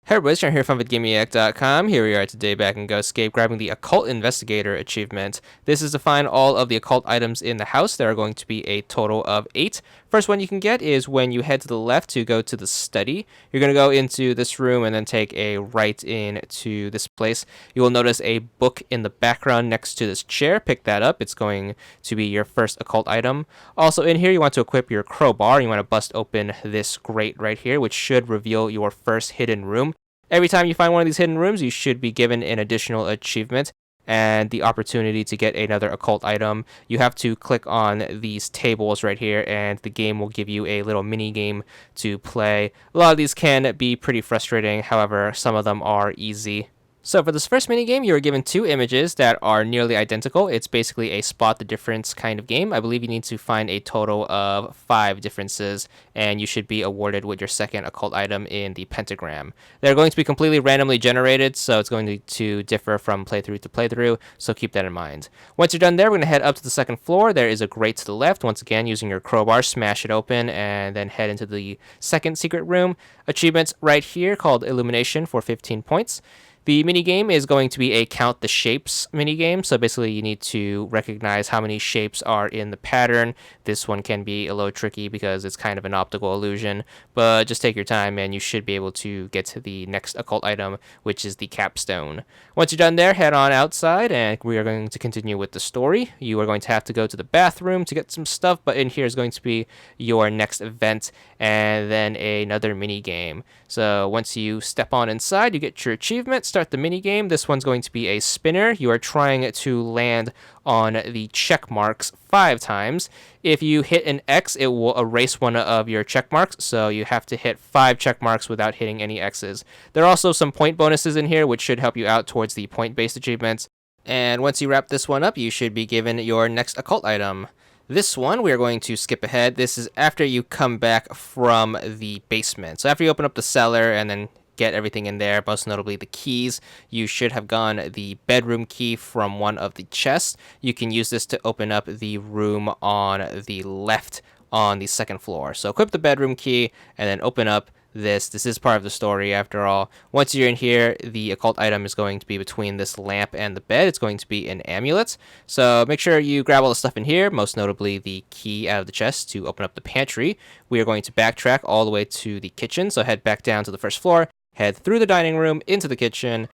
Hey everybody, Sean here from VidGamiac.com. Here we are today back in Ghostscape grabbing the Occult Investigator achievement. This is to find all of the occult items in the house. There are going to be a total of 8. First one you can get is when you head to the left to go to the study. You're going to go into this room and then take a right into this place. You will notice a book in the background next to this chair. Pick that up. It's going to be your first occult item. Also in here you want to equip your crowbar. You want to bust open this grate right here, which should reveal your first hidden room. Every time you find one of these hidden rooms, you should be given an additional achievement and the opportunity to get another occult item. You have to click on these tables right here, and the game will give you a little mini game to play. A lot of these can be pretty frustrating, however, some of them are easy. So for this first minigame, you are given 2 images that are nearly identical. It's basically a spot the difference kind of game. I believe you need to find a total of 5 differences, and you should be awarded with your second occult item in the pentagram. They're going to be completely randomly generated, so it's going to differ from playthrough to playthrough, so keep that in mind. Once you're done there, we're going to head up to the second floor. There is a grate to the left. Once again, using your crowbar, smash it open, and then head into the second secret room. Achievements right here called Illumination for 15 points. The minigame is going to be a count the shapes minigame, so basically you need to recognize how many shapes are in the pattern. This one can be a little tricky because it's kind of an optical illusion, but just take your time and you should be able to get to the next occult item, which is the capstone. Once you're done there, head on outside and we are going to continue with the story. You are going to have to go to the bathroom to get some stuff, but in here is going to be your next event and then another minigame. So once you step on inside, you get your achievement. Start the mini game. This one's going to be a spinner. You are trying to land on the check marks 5 times. If you hit an X, it will erase one of your check marks, so you have to hit 5 check marks without hitting any X's. There are also some point bonuses in here, which should help you out towards the point-based achievements. And once you wrap this one up, you should be given your next occult item. This one, we are going to skip ahead. This is after you come back from the basement. So after you open up the cellar and then get everything in there, most notably the keys, you should have gotten the bedroom key from one of the chests. You can use this to open up the room on the left on the second floor. So equip the bedroom key and then open up this. This is part of the story after all. Once you're in here, the occult item is going to be between this lamp and the bed. It's going to be an amulet. So make sure you grab all the stuff in here, most notably the key out of the chest to open up the pantry. We are going to backtrack all the way to the kitchen. So head back down to the first floor, head through the dining room into the kitchen.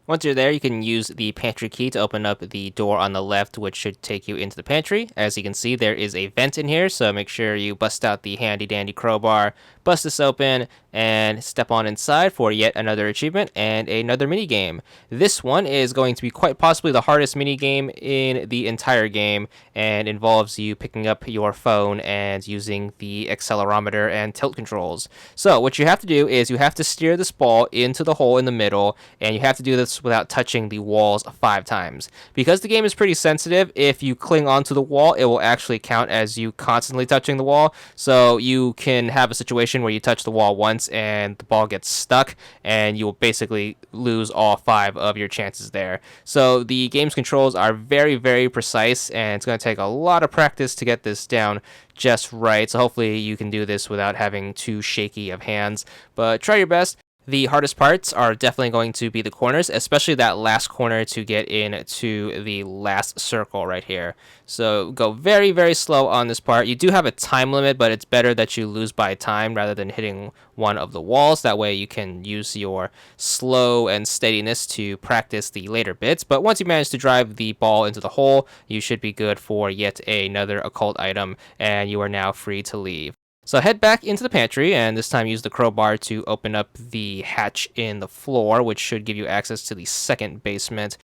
Once you're there, you can use the pantry key to open up the door on the left, which should take you into the pantry. As you can see, there is a vent in here, so make sure you bust out the handy-dandy crowbar, bust this open, and step on inside for yet another achievement and another minigame. This one is going to be quite possibly the hardest minigame in the entire game and involves you picking up your phone and using the accelerometer and tilt controls. So what you have to do is you have to steer this ball into the hole in the middle, and you have to do this without touching the walls 5 times. Because the game is pretty sensitive, if you cling onto the wall, it will actually count as you constantly touching the wall. So you can have a situation where you touch the wall once and the ball gets stuck, and you will basically lose all 5 of your chances there. So the game's controls are very, very precise, and it's going to take a lot of practice to get this down just right. So hopefully you can do this without having too shaky of hands, but try your best. The hardest parts are definitely going to be the corners, especially that last corner to get into the last circle right here. So go very, very slow on this part. You do have a time limit, but it's better that you lose by time rather than hitting one of the walls. That way you can use your slow and steadiness to practice the later bits. But once you manage to drive the ball into the hole, you should be good for yet another occult item, and you are now free to leave. So head back into the pantry, and this time use the crowbar to open up the hatch in the floor, which should give you access to the second basement.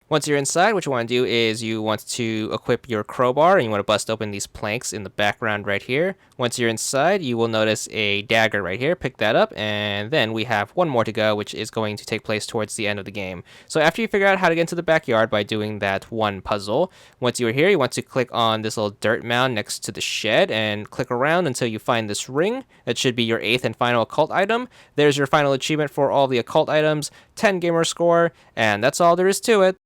Once you're inside, what you want to do is you want to equip your crowbar, and you want to bust open these planks in the background right here. Once you're inside, you will notice a dagger right here. Pick that up, and then we have one more to go, which is going to take place towards the end of the game. So after you figure out how to get into the backyard by doing that one puzzle, once you're here, you want to click on this little dirt mound next to the shed and click around until you find this ring. That should be your 8th and final occult item. There's your final achievement for all the occult items, 10 gamer score, and that's all there is to it.